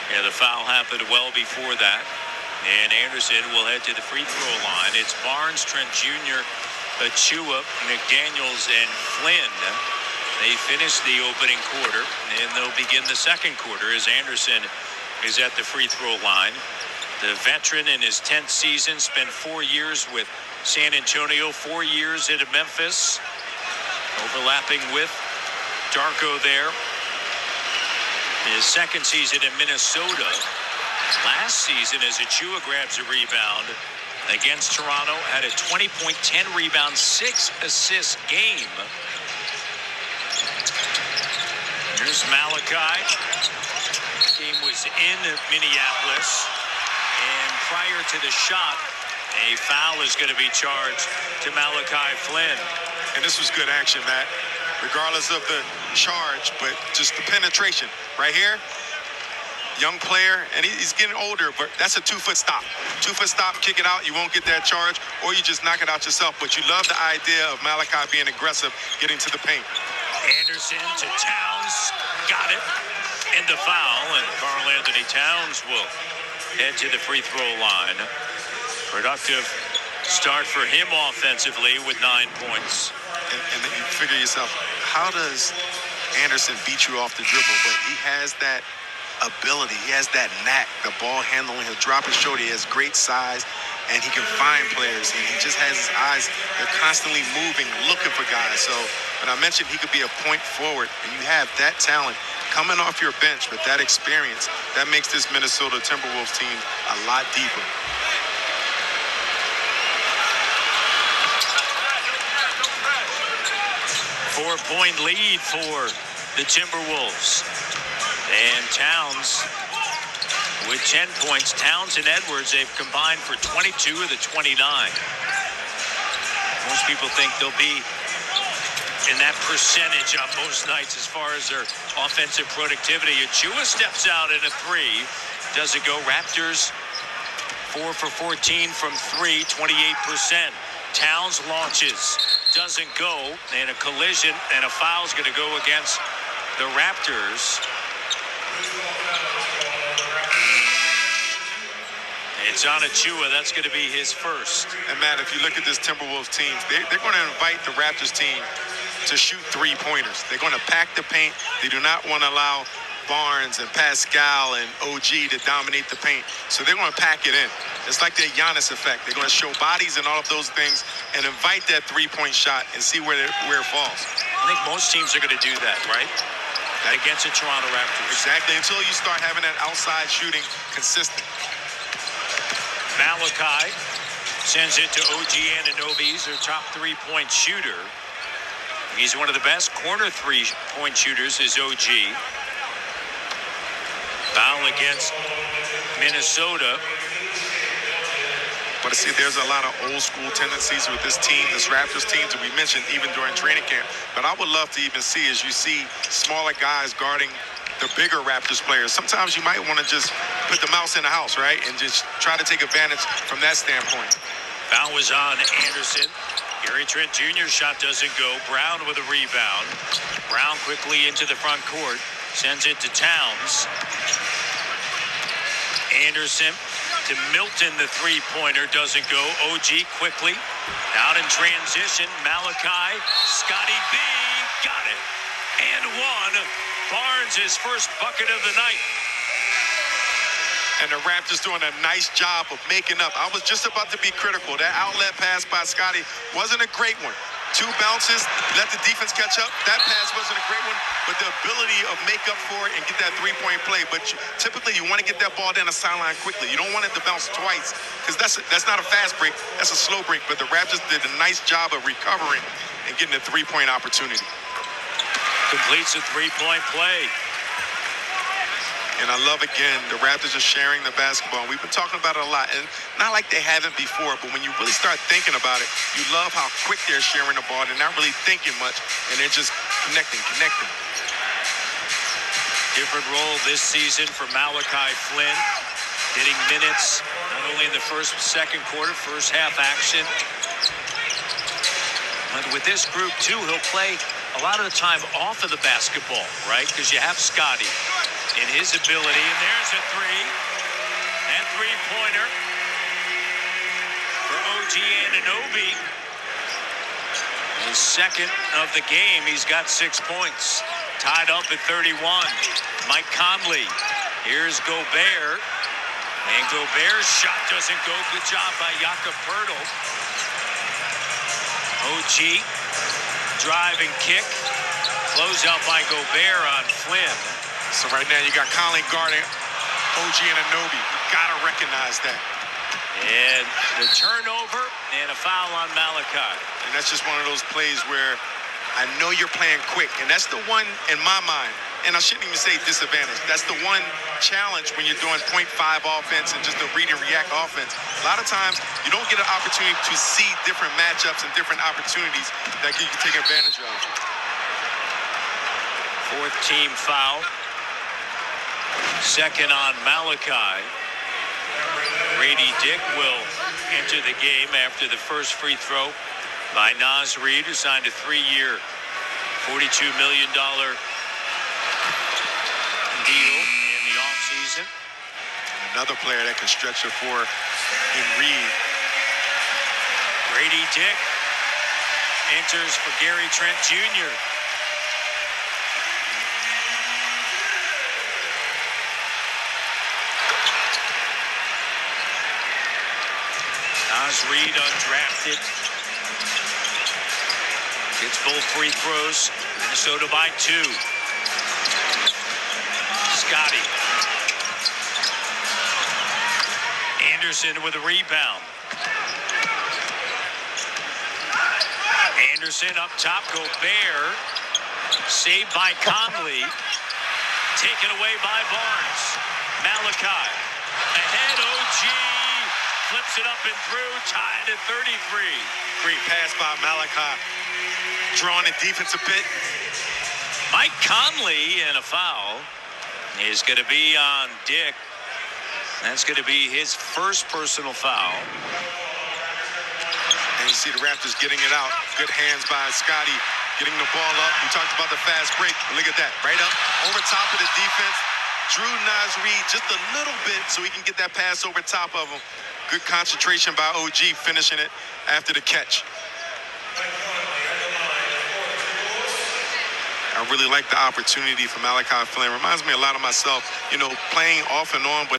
Yeah, the foul happened well before that. And Anderson will head to the free throw line. It's Barnes, Trent Jr., Achua, McDaniels, and Flynn. They finish the opening quarter, and they'll begin the second quarter as Anderson is at the free throw line. The veteran in his 10th season, spent 4 years with San Antonio, 4 years at Memphis, overlapping with Darko there. His second season in Minnesota. Last season, as Achua grabs a rebound against Toronto, had a 20-point, 10-rebound, 6-assist game. Here's Malachi. Game was in Minneapolis. And prior to the shot, a foul is going to be charged to Malachi Flynn. And this was good action, Matt. Regardless of the charge, but just the penetration. Right here, young player, and he's getting older, but that's a 2-foot stop. 2-foot stop, kick it out, you won't get that charge, or you just knock it out yourself. But you love the idea of Malachi being aggressive, getting to the paint. Anderson to Towns, got it, and the foul, and Karl Anthony Towns will head to the free throw line. Productive start for him offensively with 9 points. And then you figure yourself, how does Anderson beat you off the dribble? But he has that ability, he has that knack, the ball handling. He'll drop his shoulder, he has great size, and he can find players, and he just has his eyes, they're constantly moving, looking for guys. So when I mentioned he could be a point forward, and you have that talent coming off your bench with that experience, that makes this Minnesota Timberwolves team a lot deeper. Four-point lead for the Timberwolves. And Towns with 10 points. Towns and Edwards, they've combined for 22 of the 29. Most people think they'll be in that percentage on most nights as far as their offensive productivity. Achua steps out in a three. Doesn't go. Raptors 4 for 14 from three, 28%. Towns launches. Doesn't go. And a collision and a foul is going to go against the Raptors. It's on Achua. That's going to be his first. And Matt, if you look at this Timberwolves team, they're going to invite the Raptors team to shoot three-pointers. They're going to pack the paint. They do not want to allow Barnes and Pascal and OG to dominate the paint. So they're going to pack it in. It's like the Giannis effect. They're going to show bodies and all of those things and invite that three-point shot and see where it falls. I think most teams are going to do that, right? Against the Toronto Raptors. Exactly, until you start having that outside shooting consistent. Malachi sends it to OG Anunoby, their top three-point shooter. He's one of the best corner three-point shooters is OG. Foul against Minnesota. But see, there's a lot of old school tendencies with this team, this Raptors team, that we mentioned even during training camp. But I would love to even see, as you see smaller guys guarding the bigger Raptors players, sometimes you might want to just put the mouse in the house, right? And just try to take advantage from that standpoint. Foul was on Anderson. Gary Trent Jr. shot doesn't go. Brown with a rebound. Brown quickly into the front court. Sends it to Towns. Anderson to Milton, the three-pointer doesn't go. OG quickly out in transition. Malachi, Scotty B got it and one. Barnes, his first bucket of the night. And the Raptors doing a nice job of making up. I was just about to be critical. That outlet pass by Scotty wasn't a great one. 2 bounces, let the defense catch up. That pass wasn't a great one, but the ability of make up for it and get that three-point play. But typically, you want to get that ball down the sideline quickly. You don't want it to bounce twice, because that's not a fast break. That's a slow break. But the Raptors did a nice job of recovering and getting a three-point opportunity. Completes a three-point play. And I love, again, the Raptors are sharing the basketball. We've been talking about it a lot, and not like they haven't before, but when you really start thinking about it, you love how quick they're sharing the ball. They're not really thinking much, and they're just connecting. Different role this season for Malachi Flynn, getting minutes not only in the first and second quarter, first half action. But with this group, too, he'll play a lot of the time off of the basketball, right? Because you have Scotty. in his ability. And there's a three. That three-pointer for OG Anunoby. His second of the game. He's got 6 points. Tied up at 31. Mike Conley. Here's Gobert. And Gobert's shot doesn't go. Good job by Jakob Poeltl. OG. Drive and kick. Close out by Gobert on Flynn. So right now you got Conley guarding OG Anunoby. You got to recognize that. And the turnover and a foul on Malachi. And that's just one of those plays where I know you're playing quick. And that's the one in my mind. And I shouldn't even say disadvantage. That's the one challenge when you're doing 0.5 offense and just a read and react offense. A lot of times you don't get an opportunity to see different matchups and different opportunities that you can take advantage of. Fourth team foul. Second on Malachi. Grady Dick will enter the game after the first free throw by Naz Reid, who signed a 3-year, $42 million deal in the offseason. Another player that can stretch the floor in Reid. Grady Dick enters for Gary Trent Jr. Naz Reid undrafted. Gets both free throws. Minnesota by 2. Scotty. Anderson with a rebound. Anderson up top. Gobert. Saved by Conley. Taken away by Barnes. Malachi. Ahead OG. Flips it up and through. Tied at 33. Great pass by Malachi. Drawing the defense a bit. Mike Conley, and a foul is going to be on Dick. That's going to be his first personal foul. And you see the Raptors getting it out. Good hands by Scotty, getting the ball up. We talked about the fast break. Look at that, right up over top of the defense. Drew Naz Reid just a little bit so he can get that pass over top of him. Good concentration by OG, finishing it after the catch. I really like the opportunity for Malachi Flynn. Reminds me a lot of myself, playing off and on, but